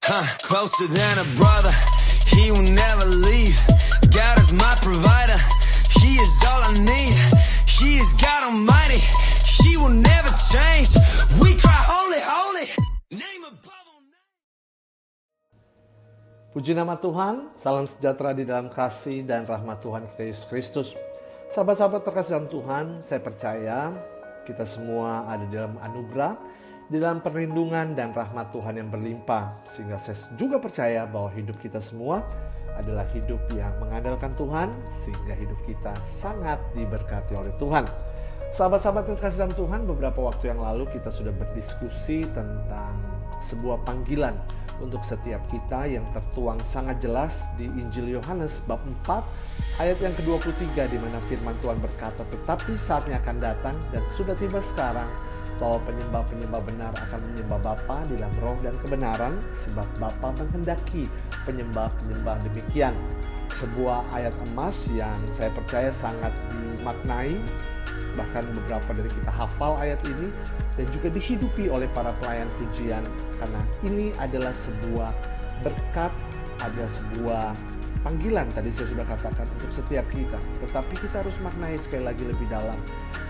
Closer than a brother, he will never leave. God is my provider, he is all I need. He is God Almighty, he will never change. We cry holy, holy, name above all names. Puji nama Tuhan, salam sejahtera di dalam kasih dan rahmat Tuhan kita Yesus Kristus. Sahabat-sahabat terkasih dalam Tuhan, saya percaya kita semua ada di dalam anugerah, di dalam perlindungan dan rahmat Tuhan yang berlimpah. Sehingga saya juga percaya bahwa hidup kita semua adalah hidup yang mengandalkan Tuhan, sehingga hidup kita sangat diberkati oleh Tuhan. Sahabat-sahabat terkasih dalam Tuhan, beberapa waktu yang lalu kita sudah berdiskusi tentang sebuah panggilan untuk setiap kita yang tertuang sangat jelas di Injil Yohanes bab 4 ayat yang ke-23, di mana firman Tuhan berkata, tetapi saatnya akan datang dan sudah tiba sekarang bahwa penyembah-penyembah benar akan menyembah Bapa di dalam roh dan kebenaran, sebab Bapa menghendaki penyembah-penyembah demikian. Sebuah ayat emas yang saya percaya sangat dimaknai, bahkan beberapa dari kita hafal ayat ini dan juga dihidupi oleh para pelayan pujian, karena ini adalah sebuah berkat, ada sebuah panggilan tadi saya sudah katakan untuk setiap kita. Tetapi kita harus maknai sekali lagi lebih dalam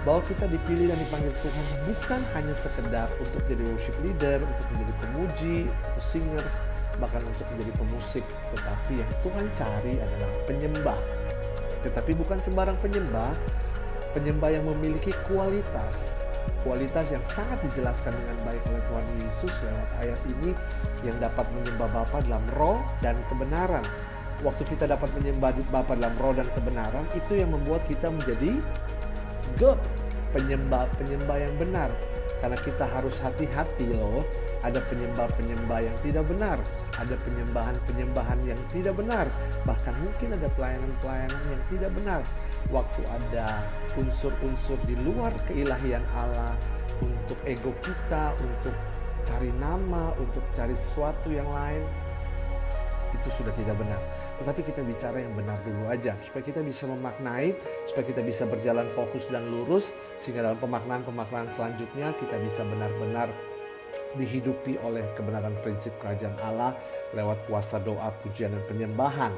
bahwa kita dipilih dan dipanggil Tuhan bukan hanya sekedar untuk jadi worship leader, untuk menjadi pemuji atau singers, bahkan untuk menjadi pemusik. Tetapi yang Tuhan cari adalah penyembah. Tetapi bukan sembarang penyembah, penyembah yang memiliki kualitas yang sangat dijelaskan dengan baik oleh Tuhan Yesus lewat ayat ini, yang dapat menyembah Bapa dalam roh dan kebenaran. Waktu kita dapat menyembah Bapa dalam roh dan kebenaran, itu yang membuat kita menjadi good, penyembah yang benar. Karena kita harus hati-hati loh, ada penyembah-penyembah yang tidak benar, ada penyembahan-penyembahan yang tidak benar, bahkan mungkin ada pelayanan-pelayanan yang tidak benar. Waktu ada unsur-unsur di luar keilahian Allah untuk ego kita, untuk cari nama, untuk cari sesuatu yang lain, itu sudah tidak benar. Tetapi kita bicara yang benar dulu aja, supaya kita bisa memaknai, supaya kita bisa berjalan fokus dan lurus, sehingga dalam pemaknaan-pemaknaan selanjutnya kita bisa benar-benar dihidupi oleh kebenaran prinsip kerajaan Allah lewat kuasa doa, pujian, dan penyembahan.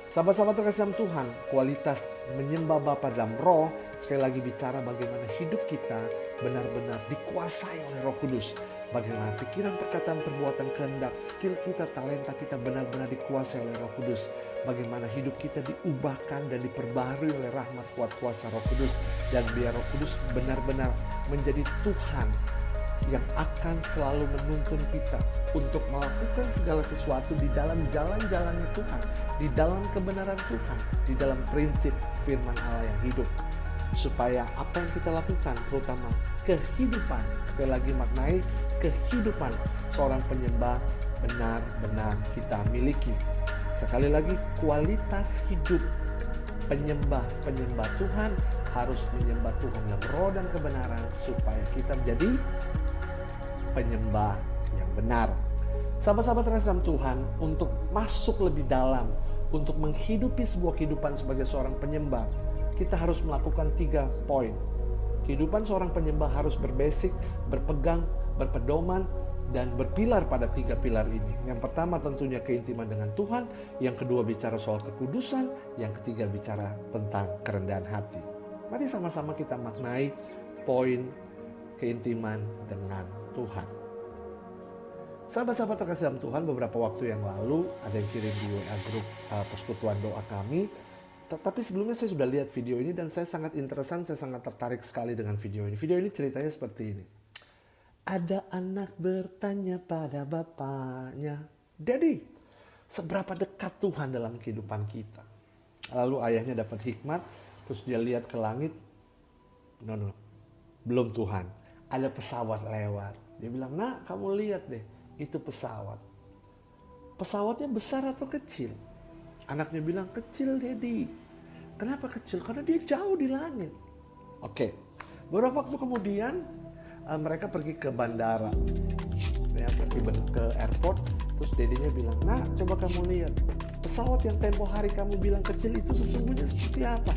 Sahabat-sahabat terkasih dalam Tuhan, kualitas menyembah Bapa dalam roh sekali lagi bicara bagaimana hidup kita benar-benar dikuasai oleh Roh Kudus. Bagaimana pikiran, perkataan, perbuatan, kehendak, skill kita, talenta kita benar-benar dikuasai oleh Roh Kudus. Bagaimana hidup kita diubahkan dan diperbaharui oleh rahmat kuat kuasa Roh Kudus. Dan biar Roh Kudus benar-benar menjadi Tuhan yang akan selalu menuntun kita untuk melakukan segala sesuatu di dalam jalan-jalannya Tuhan, di dalam kebenaran Tuhan, di dalam prinsip firman Allah yang hidup. Supaya apa yang kita lakukan, terutama kehidupan, sekali lagi maknai kehidupan seorang penyembah benar-benar kita miliki. Sekali lagi, kualitas hidup penyembah Tuhan harus menyembah Tuhan dalam roh dan kebenaran, supaya kita menjadi penyembah yang benar. Sahabat-sahabat terkasih dalam Tuhan, untuk masuk lebih dalam, untuk menghidupi sebuah kehidupan sebagai seorang penyembah, kita harus melakukan 3 poin. Kehidupan seorang penyembah harus berbasic, berpegang, berpedoman, dan berpilar pada 3 pilar ini. Yang pertama tentunya keintiman dengan Tuhan, yang kedua bicara soal kekudusan, yang ketiga bicara tentang kerendahan hati. Mari sama-sama kita maknai poin keintiman dengan Tuhan. Sahabat-sahabat terkasih dalam Tuhan, beberapa waktu yang lalu ada yang kirim di WA grup persekutuan doa kami. Tapi sebelumnya saya sudah lihat video ini dan saya sangat interesan, saya sangat tertarik sekali dengan video ini. Video ini ceritanya seperti ini. Ada anak bertanya pada bapaknya, "Daddy, seberapa dekat Tuhan dalam kehidupan kita?" Lalu ayahnya dapat hikmat, terus dia lihat ke langit. No, belum Tuhan. Ada pesawat lewat. Dia bilang, "Nak, kamu lihat deh, itu pesawat. Pesawatnya besar atau kecil?" Anaknya bilang, "Kecil, Daddy." "Kenapa kecil?" "Karena dia jauh di langit." Oke. Beberapa waktu kemudian mereka pergi ke bandara, ya, pergi ke airport. Terus dedinya bilang, "Nah, coba kamu lihat pesawat yang tempo hari kamu bilang kecil itu sesungguhnya seperti apa."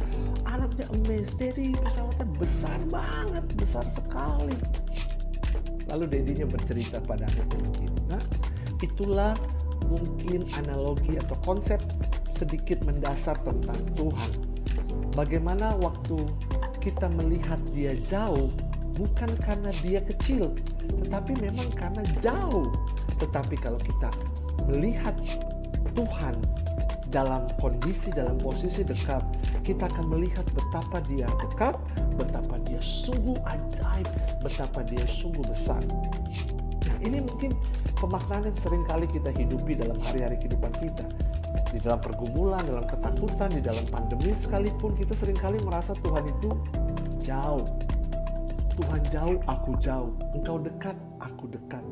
Anaknya amazed, "Daddy, pesawatnya besar banget, besar sekali." Lalu dedinya bercerita pada anaknya begini, "Nah, itulah mungkin analogi atau konsep sedikit mendasar tentang Tuhan. Bagaimana waktu kita melihat dia jauh, bukan karena dia kecil, tetapi memang karena jauh. Tetapi kalau kita melihat Tuhan dalam kondisi, dalam posisi dekat, kita akan melihat betapa dia dekat, betapa dia sungguh ajaib, betapa dia sungguh besar. Nah, ini mungkin pemaknaan yang sering kali kita hidupi dalam hari-hari kehidupan kita. Di dalam pergumulan, dalam ketakutan, di dalam pandemi sekalipun, kita seringkali merasa Tuhan itu jauh. Tuhan jauh, aku jauh. Engkau dekat, aku dekat.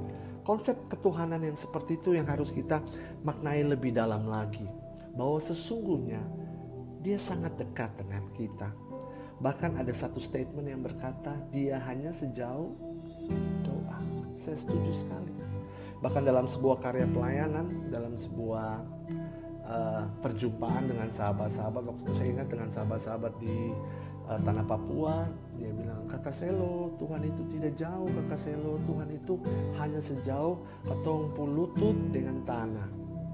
Konsep ketuhanan yang seperti itu yang harus kita maknai lebih dalam lagi. Bahwa sesungguhnya dia sangat dekat dengan kita. Bahkan ada satu statement yang berkata, dia hanya sejauh doa. Saya setuju sekali. Bahkan dalam sebuah karya pelayanan, dalam sebuah perjumpaan dengan sahabat-sahabat, waktu itu saya ingat dengan sahabat-sahabat di tanah Papua, dia bilang, Kakak Selo, Tuhan itu tidak jauh, Kakak Selo, Tuhan itu hanya sejauh ketong lutut dengan tanah.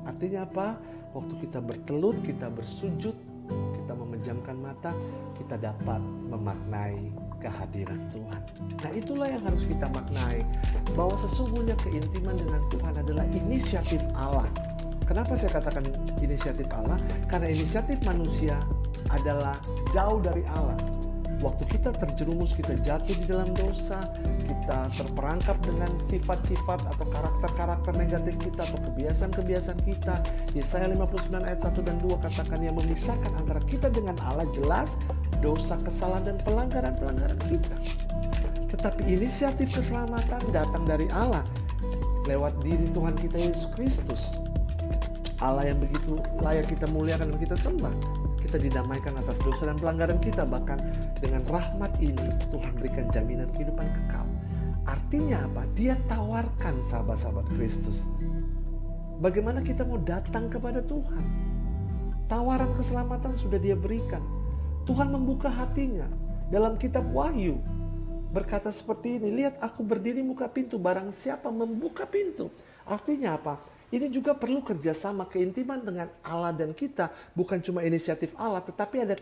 Artinya apa? Waktu kita bertelut, kita bersujud, kita memejamkan mata, kita dapat memaknai kehadiran Tuhan. Nah, itulah yang harus kita maknai, bahwa sesungguhnya keintiman dengan Tuhan adalah inisiatif Allah. Kenapa saya katakan inisiatif Allah? Karena inisiatif manusia adalah jauh dari Allah. Waktu kita terjerumus, kita jatuh di dalam dosa, kita terperangkap dengan sifat-sifat atau karakter-karakter negatif kita atau kebiasaan-kebiasaan kita. Yesaya 59 ayat 1 dan 2 katakan yang memisahkan antara kita dengan Allah jelas dosa, kesalahan dan pelanggaran-pelanggaran kita. Tetapi inisiatif keselamatan datang dari Allah lewat diri Tuhan kita Yesus Kristus. Allah yang begitu layak kita muliakan dan kita sembah. Kita didamaikan atas dosa dan pelanggaran kita. Bahkan dengan rahmat ini Tuhan berikan jaminan kehidupan kekal. Artinya apa? Dia tawarkan sahabat-sahabat Kristus. Bagaimana kita mau datang kepada Tuhan? Tawaran keselamatan sudah dia berikan. Tuhan membuka hatinya. Dalam kitab Wahyu berkata seperti ini, lihat aku berdiri muka pintu, barang siapa membuka pintu. Artinya apa? Ini juga perlu kerjasama, keintiman dengan Allah dan kita. Bukan cuma inisiatif Allah, tetapi ada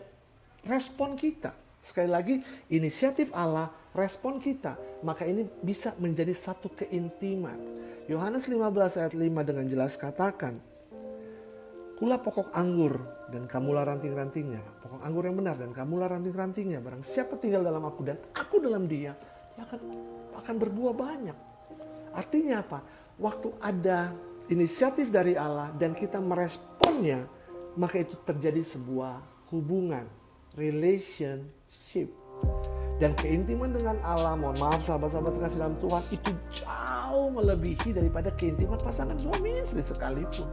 respon kita. Sekali lagi, inisiatif Allah, respon kita. Maka ini bisa menjadi satu keintiman. Yohanes 15 ayat 5 dengan jelas katakan, Kulah pokok anggur dan kamulah ranting-rantingnya. Pokok anggur yang benar dan kamulah ranting-rantingnya. Barang siapa tinggal dalam aku dan aku dalam dia, akan berbuah banyak. Artinya apa? Waktu ada inisiatif dari Allah dan kita meresponnya, maka itu terjadi sebuah hubungan, relationship. Dan keintiman dengan Allah, mohon maaf sahabat-sahabat terkasih dalam Tuhan, itu jauh melebihi daripada keintiman pasangan suami istri sekalipun.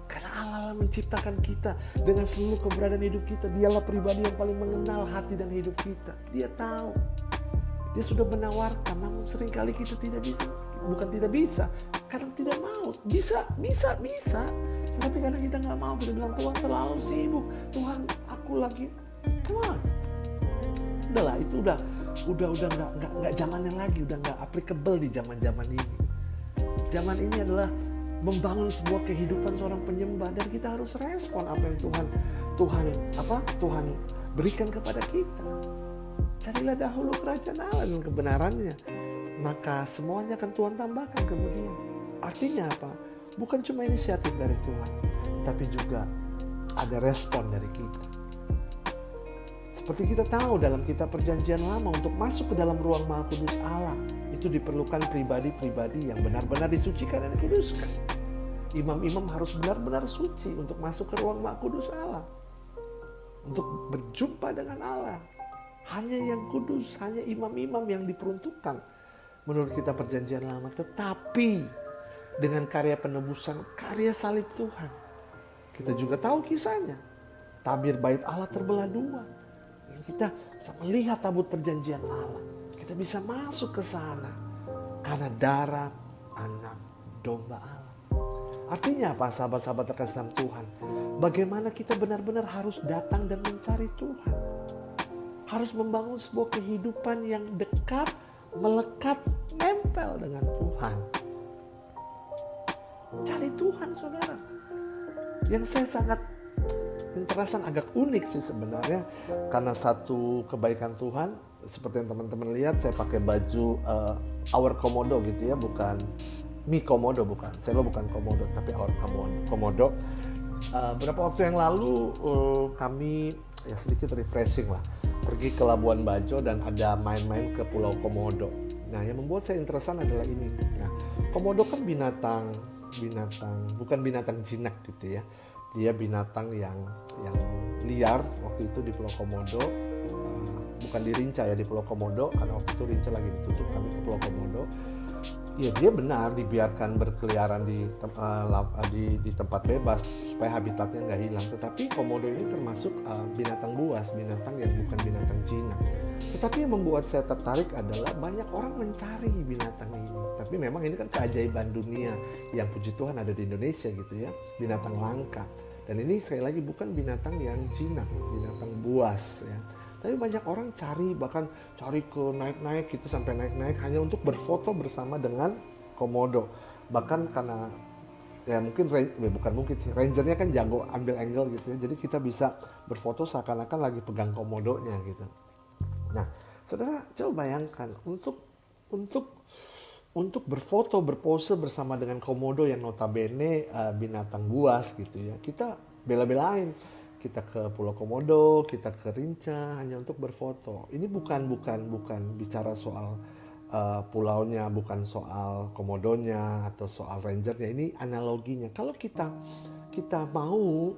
Karena Allah menciptakan kita dengan seluruh keberadaan hidup kita. Dialah pribadi yang paling mengenal hati dan hidup kita. Dia tahu. Dia sudah menawarkan, namun seringkali kita tidak bisa. Bukan tidak bisa, kadang tidak mau. Bisa. Tapi kadang kita nggak mau, kita bilang Tuhan terlalu sibuk. Tuhan, aku lagi. Come on. Udahlah, itu udah nggak zamannya lagi, udah nggak applicable di zaman ini. Zaman ini adalah membangun sebuah kehidupan seorang penyembah dan kita harus respon apa yang Tuhan berikan kepada kita. Carilah dahulu kerajaan Allah dan kebenarannya, maka semuanya akan Tuhan tambahkan kemudian. Artinya apa? Bukan cuma inisiatif dari Tuhan, tetapi juga ada respon dari kita. Seperti kita tahu dalam kitab Perjanjian Lama, untuk masuk ke dalam ruang Maha Kudus Allah, itu diperlukan pribadi-pribadi yang benar-benar disucikan dan dikuduskan. Imam-imam harus benar-benar suci untuk masuk ke ruang Maha Kudus Allah, untuk berjumpa dengan Allah. Hanya yang kudus, hanya imam-imam yang diperuntukkan menurut kitab Perjanjian Lama. Tetapi dengan karya penebusan, karya salib Tuhan, kita juga tahu kisahnya. Tabir bait Allah terbelah dua. Kita bisa melihat tabut perjanjian Allah. Kita bisa masuk ke sana karena darah anak domba Allah. Artinya apa sahabat-sahabat terkasih dalam Tuhan? Bagaimana kita benar-benar harus datang dan mencari Tuhan. Harus membangun sebuah kehidupan yang dekat, melekat, nempel dengan Tuhan. Cari Tuhan, saudara. Yang saya sangat interesan, agak unik sih sebenarnya, karena satu kebaikan Tuhan, seperti yang teman-teman lihat, saya pakai baju Our Komodo gitu ya, bukan Mi Komodo, bukan. Saya bukan Komodo, tapi Our Komodo. Beberapa waktu yang lalu kami ya sedikit refreshing lah, pergi ke Labuan Bajo dan ada main-main ke Pulau Komodo. Nah, yang membuat saya interesan adalah ini. Nah, Komodo kan binatang, bukan binatang jinak gitu ya. Dia binatang yang liar waktu itu di Pulau Komodo, bukan di Rinca ya, di Pulau Komodo, karena waktu itu Rinca lagi ditutup, kami ke Pulau Komodo. Ya, dia benar dibiarkan berkeliaran di tempat bebas supaya habitatnya nggak hilang. Tetapi Komodo ini termasuk binatang buas, binatang yang bukan binatang jinak. Tetapi yang membuat saya tertarik adalah banyak orang mencari binatang ini. Tapi memang ini kan keajaiban dunia yang puji Tuhan ada di Indonesia gitu ya, binatang langka. Dan ini sekali lagi bukan binatang yang jinak, binatang buas ya. Tapi banyak orang cari, bahkan cari ke naik-naik gitu, sampai naik-naik hanya untuk berfoto bersama dengan Komodo. Bahkan karena ya mungkin bukan mungkin sih, rangernya kan jago ambil angle gitu ya. Jadi kita bisa berfoto seakan-akan lagi pegang komodonya gitu. Nah, saudara coba bayangkan untuk berfoto, berpose bersama dengan komodo yang notabene binatang buas gitu ya. Kita bela-belain. Kita ke Pulau Komodo, kita ke Rinca hanya untuk berfoto. Ini bukan bicara soal pulaunya, bukan soal komodonya atau soal rangernya. Ini analoginya. Kalau kita mau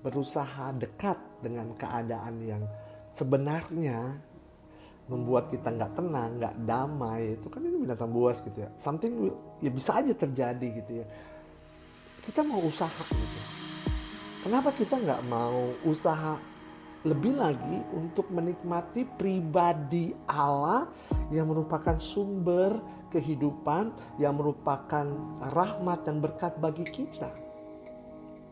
berusaha dekat dengan keadaan yang sebenarnya membuat kita nggak tenang, nggak damai, itu kan ini binatang buas gitu ya. Something ya bisa aja terjadi gitu ya. Kita mau usaha gitu. Kenapa kita nggak mau usaha lebih lagi untuk menikmati pribadi Allah yang merupakan sumber kehidupan, yang merupakan rahmat dan berkat bagi kita?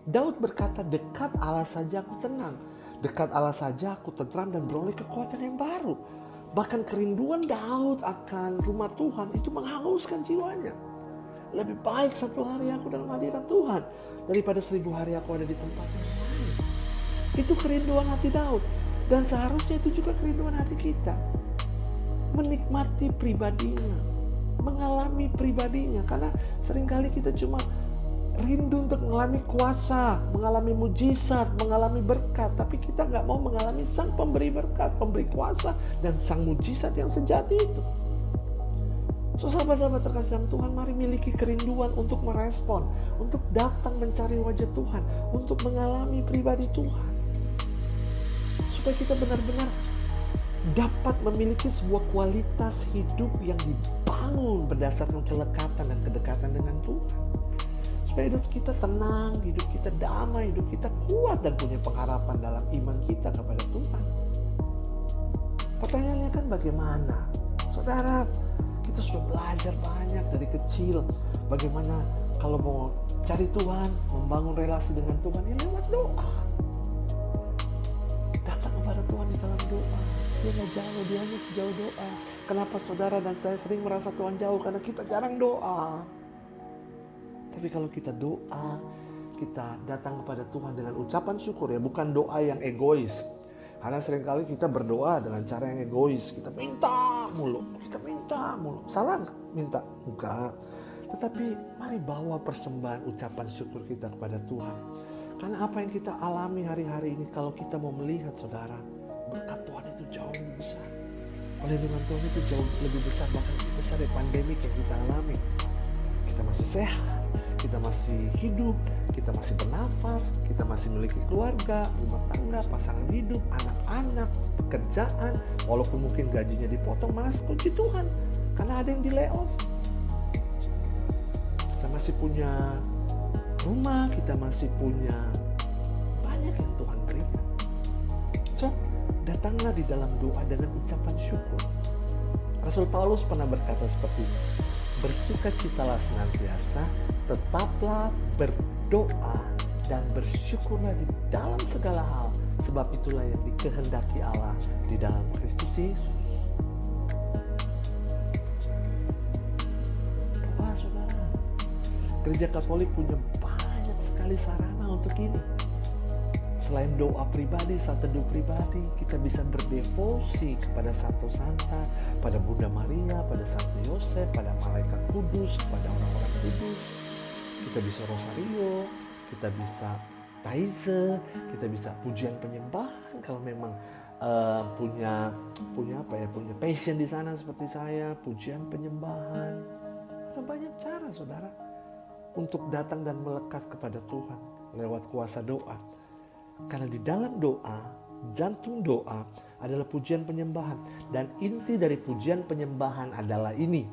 Daud berkata, dekat Allah saja aku tenang, dekat Allah saja aku tentram dan beroleh kekuatan yang baru. Bahkan kerinduan Daud akan rumah Tuhan itu menghanguskan jiwanya. Lebih baik 1 hari aku dalam hadirat Tuhan daripada 1000 hari aku ada di tempat yang lain. Itu kerinduan hati Daud. Dan seharusnya itu juga kerinduan hati kita. Menikmati pribadinya, mengalami pribadinya. Karena seringkali kita cuma rindu untuk mengalami kuasa, mengalami mujizat, mengalami berkat. Tapi kita gak mau mengalami sang pemberi berkat, pemberi kuasa, dan sang mujizat yang sejati itu. So, sahabat-sahabat terkasih dalam Tuhan, mari miliki kerinduan untuk merespon, untuk datang mencari wajah Tuhan, untuk mengalami pribadi Tuhan. Supaya kita benar-benar dapat memiliki sebuah kualitas hidup yang dibangun berdasarkan kelekatan dan kedekatan dengan Tuhan. Supaya hidup kita tenang, hidup kita damai, hidup kita kuat dan punya pengharapan dalam iman kita kepada Tuhan. Pertanyaannya kan bagaimana? Saudara, kita sudah belajar banyak dari kecil bagaimana kalau mau cari Tuhan, membangun relasi dengan Tuhan, ya lewat doa. Datang kepada Tuhan di dalam doa. Dia gak jauh, dia hanya sejauh doa. Kenapa saudara dan saya sering merasa Tuhan jauh? Karena kita jarang doa. Tapi kalau kita doa, kita datang kepada Tuhan dengan ucapan syukur ya, bukan doa yang egois. Karena seringkali kita berdoa dengan cara yang egois. Kita minta mulu. Salah minta? Enggak. Tetapi mari bawa persembahan ucapan syukur kita kepada Tuhan. Karena apa yang kita alami hari-hari ini, kalau kita mau melihat saudara, berkat Tuhan itu jauh lebih besar. Perlindungan Tuhan itu jauh lebih besar, bahkan lebih besar dari pandemi yang kita alami. Kita masih sehat, kita masih hidup, kita masih bernafas, kita masih memiliki keluarga, rumah tangga, pasangan hidup, anak-anak, pekerjaan. Walaupun mungkin gajinya dipotong, mas kunci Tuhan. Karena ada yang di layoff. Kita masih punya rumah, kita masih punya banyak yang Tuhan berikan. So, datanglah di dalam doa dengan ucapan syukur. Rasul Paulus pernah berkata seperti ini, bersukacitalah senantiasa, tetaplah berdoa dan bersyukurlah di dalam segala hal, sebab itulah yang dikehendaki Allah di dalam Kristus Yesus. Doa saudara. Gereja Katolik punya banyak sekali sarana untuk ini. Selain doa pribadi, saat teduh pribadi, kita bisa berdevosi kepada Santo Santa, pada Bunda Maria, pada Santo Yosef, pada malaikat kudus, kepada orang-orang kudus. Kita bisa rosario, kita bisa taize, kita bisa pujian penyembahan kalau memang punya passion di sana seperti saya, pujian penyembahan. Ada banyak cara, saudara, untuk datang dan melekat kepada Tuhan lewat kuasa doa. Karena di dalam doa, jantung doa adalah pujian penyembahan. Dan inti dari pujian penyembahan adalah ini,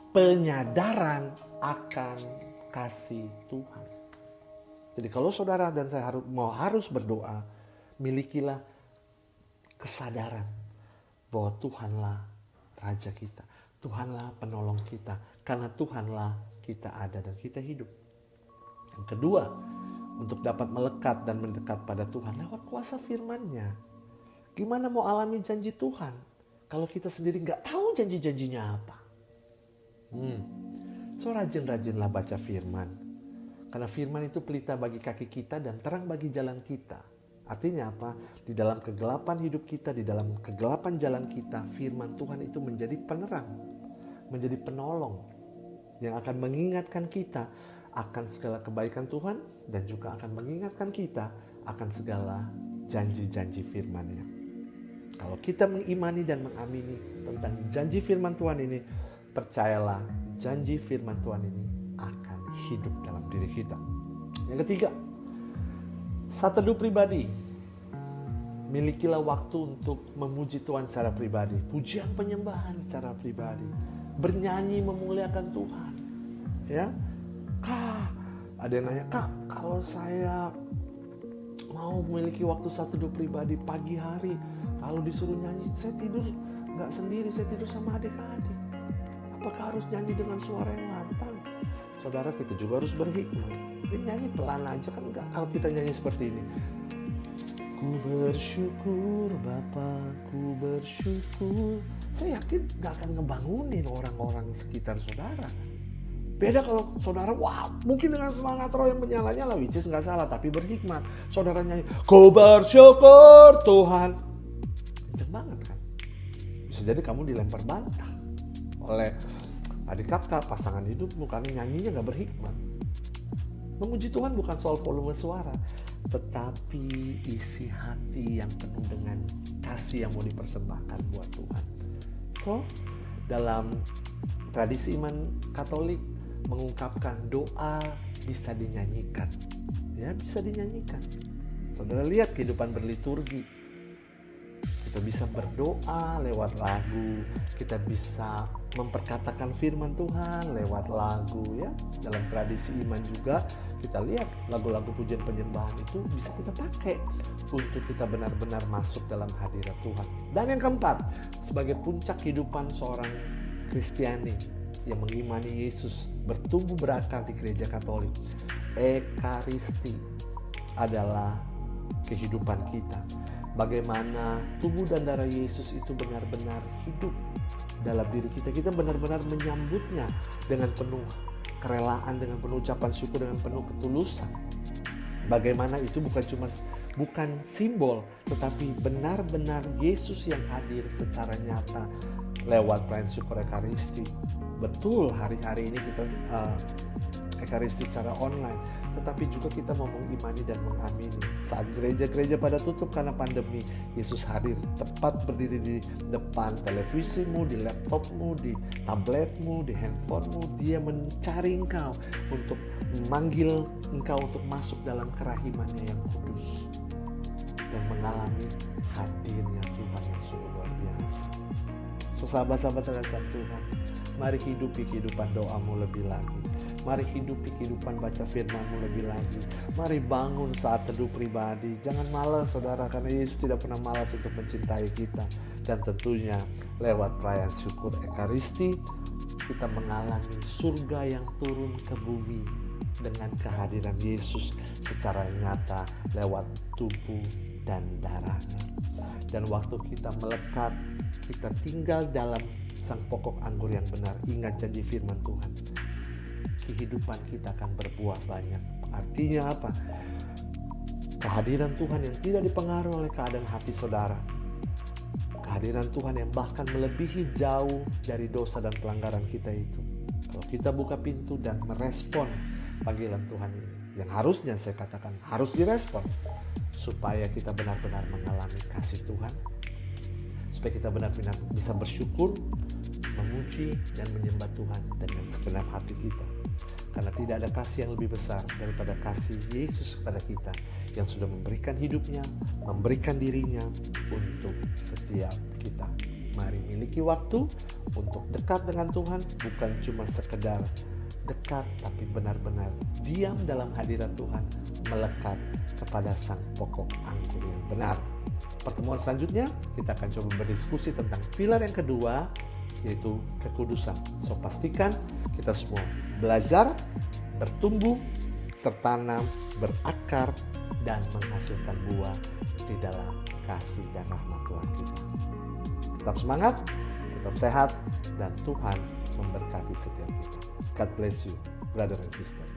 penyadaran akan kasih Tuhan. Jadi kalau saudara dan saya harus berdoa, milikilah kesadaran bahwa Tuhanlah Raja kita, Tuhanlah penolong kita, karena Tuhanlah kita ada dan kita hidup. Yang kedua, untuk dapat melekat dan mendekat pada Tuhan lewat kuasa firman-Nya. Gimana mau alami janji Tuhan kalau kita sendiri gak tahu janji-janjinya apa? So rajin-rajinlah baca firman. Karena firman itu pelita bagi kaki kita dan terang bagi jalan kita. Artinya apa? Di dalam kegelapan hidup kita, di dalam kegelapan jalan kita, firman Tuhan itu menjadi penerang, menjadi penolong yang akan mengingatkan kita akan segala kebaikan Tuhan dan juga akan mengingatkan kita akan segala janji-janji firman-Nya. Kalau kita mengimani dan mengamini tentang janji firman Tuhan ini, percayalah janji firman Tuhan ini akan hidup dalam diri kita. Yang ketiga, saat teduh pribadi, milikilah waktu untuk memuji Tuhan secara pribadi, pujian penyembahan secara pribadi, bernyanyi memuliakan Tuhan. Ya, Kak, ada yang nanya, Kak, kalau saya mau memiliki waktu saat teduh pribadi pagi hari, kalau disuruh nyanyi, saya tidur nggak sendiri, saya tidur sama adik-adik. Apakah harus nyanyi dengan suara yang lantang? Saudara, kita juga harus berhikmat. Ini nyanyi pelan aja kan enggak. Kalau kita nyanyi seperti ini, ku bersyukur Bapa, ku bersyukur. Saya yakin gak akan ngebangunin orang-orang sekitar saudara. Beda kalau saudara, mungkin dengan semangat roh yang menyala-nyala, which is gak salah, tapi berhikmat. Saudara nyanyi, ku bersyukur Tuhan. Kenceng banget kan? Bisa jadi kamu dilempar bantah oleh adik kakak, pasangan hidupmu, karena nyanyinya gak berhikmat. Memuji Tuhan bukan soal volume suara, tetapi isi hati yang penuh dengan kasih yang mau dipersembahkan buat Tuhan. So, dalam tradisi iman Katolik mengungkapkan doa bisa dinyanyikan. Ya, bisa dinyanyikan. Saudara lihat kehidupan berliturgi. Kita bisa berdoa lewat lagu, kita bisa memperkatakan firman Tuhan lewat lagu, ya. Dalam tradisi iman juga kita lihat lagu-lagu pujian penyembahan itu bisa kita pakai untuk kita benar-benar masuk dalam hadirat Tuhan. Dan yang keempat, sebagai puncak kehidupan seorang Kristiani yang mengimani Yesus, bertumbuh berakar di gereja Katolik, Ekaristi adalah kehidupan kita. Bagaimana tubuh dan darah Yesus itu benar-benar hidup dalam diri kita. Kita benar-benar menyambutnya dengan penuh kerelaan, dengan penuh ucapan syukur, dengan penuh ketulusan. Bagaimana itu bukan simbol, tetapi benar-benar Yesus yang hadir secara nyata lewat perayaan syukur Ekaristi. Betul, hari-hari ini kita Ekaristi secara online, tetapi juga kita mau mengimani dan mengamini. Saat gereja-gereja pada tutup karena pandemi, Yesus hadir tepat berdiri di depan televisimu, di laptopmu, di tabletmu, di handphonemu. Dia mencari engkau untuk memanggil engkau untuk masuk dalam kerahimannya yang kudus dan mengalami hadirnya Tuhan yang sungguh luar biasa. So, sahabat-sahabat terhadap Tuhan, mari hidupi kehidupan doamu lebih lagi. Mari hidupi kehidupan baca firman-Mu lebih lagi. Mari bangun saat teduh pribadi. Jangan malas, saudara, karena Yesus tidak pernah malas untuk mencintai kita. Dan tentunya lewat perayaan syukur Ekaristi, kita mengalami surga yang turun ke bumi dengan kehadiran Yesus secara nyata lewat tubuh dan darahnya. Dan waktu kita melekat, kita tinggal dalam sang pokok anggur yang benar. Ingat janji firman Tuhan. kehidupan kita akan berbuah banyak. Artinya apa? Kehadiran Tuhan yang tidak dipengaruhi oleh keadaan hati saudara. Kehadiran Tuhan yang bahkan melebihi jauh dari dosa dan pelanggaran kita itu. Kalau kita buka pintu dan merespon panggilan Tuhan ini, yang harusnya saya katakan harus direspon, supaya kita benar-benar mengalami kasih Tuhan, supaya kita benar-benar bisa bersyukur, memuji dan menyembah Tuhan dengan segenap hati kita. Karena tidak ada kasih yang lebih besar daripada kasih Yesus kepada kita, yang sudah memberikan hidupnya, memberikan dirinya untuk setiap kita. Mari miliki waktu untuk dekat dengan Tuhan, bukan cuma sekedar dekat, tapi benar-benar diam dalam hadirat Tuhan, melekat kepada sang pokok anggur yang benar. Pertemuan selanjutnya kita akan coba berdiskusi tentang pilar yang kedua, yaitu kekudusan. So pastikan kita semua belajar, bertumbuh, tertanam, berakar, dan menghasilkan buah di dalam kasih dan rahmat Tuhan kita. Tetap semangat, tetap sehat, dan Tuhan memberkati setiap kita. God bless you, brother and sister.